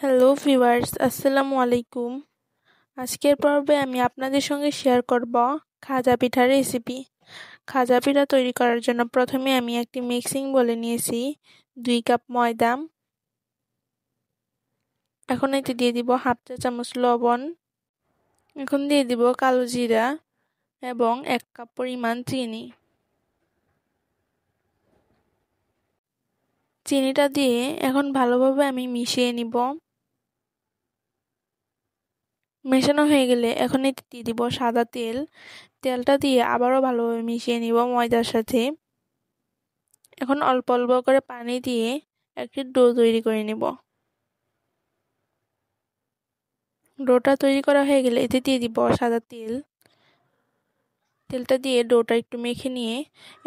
Hello viewers, আসসালামু আলাইকুম। আজকের পর্বে আমি আপনাদের সঙ্গে শেয়ার করব খাজা পিঠার রেসিপি। খাজা পিঠা তৈরি করার জন্য প্রথমে আমি একটি মিক্সিং বলে নিয়েছি 2 কাপ ময়দা। এখন এতে দিয়ে দিব হাফ চা চামচ লবণ। এখন দিয়ে দিব কালো জিরা এবং 1 কাপ পরিমাণ চিনি। চিনিটা দিয়ে এখন ভালোভাবে আমি মিশিয়ে নিব। মেশানো হয়ে গেলে এখন এতে দিয়ে দিব সাদা তেল। তেলটা দিয়ে আবারও ভালোভাবে মিশিয়ে নিব ময়দার সাথে। এখন অল্প অল্প করে পানি দিয়ে একটি ডো তৈরি করে নিব। ডোটা তৈরি করা হয়ে গেলে এতে দিয়ে দিব সাদা তেল। তেলটা দিয়ে ডোটা একটু মেখে নিয়ে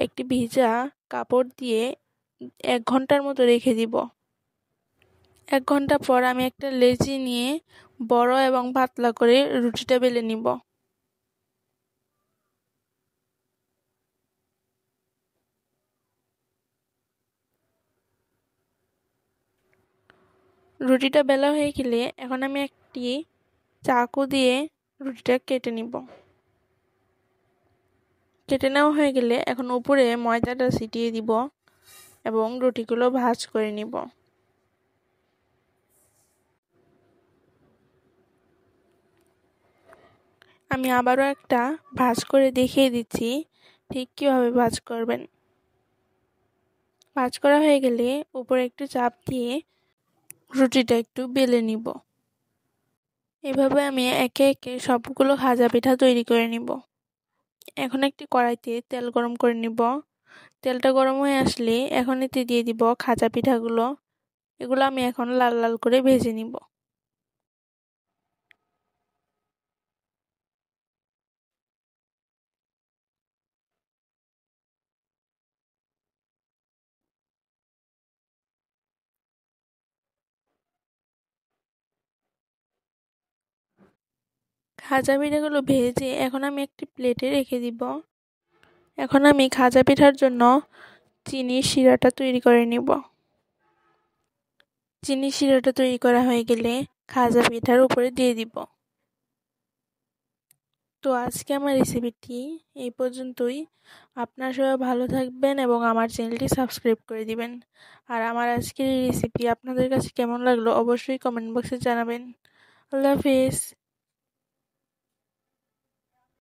একটি ভিজা কাপড় দিয়ে 1 ঘন্টার মতো রেখে দিব। 1 ঘন্টা পর আমি একটা লেচি নিয়ে বড় এবং পাতলা করে রুটিটা বেলে নিব। রুটিটা বেলা হয়ে গেলে এখন আমি একটি চাকু দিয়ে রুটিটা কেটে নিব। কেটে নেওয়া হয়ে গেলে এখন উপরে ময়দাটা ছিটিয়ে দিব এবং রুটিগুলো ভাঁজ করে নিব। আমি আবারও একটা ভাঁজ করে দেখিয়ে দিচ্ছি ঠিক কীভাবে ভাঁজ করবেন। ভাঁজ করা হয়ে গেলে উপরে একটু চাপ দিয়ে রুটিটা একটু বেলে নিব। এভাবে আমি একে একে সবগুলো খাজা পিঠা তৈরি করে নিব। এখন একটি কড়াইতে তেল গরম করে নিব। তেলটা গরম হয়ে আসলে এখন এতে দিয়ে দিব খাজা পিঠাগুলো। এগুলো আমি এখন লাল লাল করে ভেজে নিব। খাজা পিঠাগুলো ভেজে এখন আমি একটি প্লেটে রেখে দিব। এখন আমি খাজা পিঠার জন্য চিনির শিরাটা তৈরি করে নিব। চিনির শিরাটা তৈরি করা হয়ে গেলে খাজা পিঠার উপরে দিয়ে দিব। তো আজকে আমার রেসিপিটি এই পর্যন্তই। আপনারা সবাই ভালো থাকবেন এবং আমার চ্যানেলটি সাবস্ক্রাইব করে দিবেন। আর আমার আজকের এই রেসিপি আপনাদের কাছে কেমন লাগলো অবশ্যই কমেন্ট বক্সে জানাবেন। আল্লাহ হাফেজ।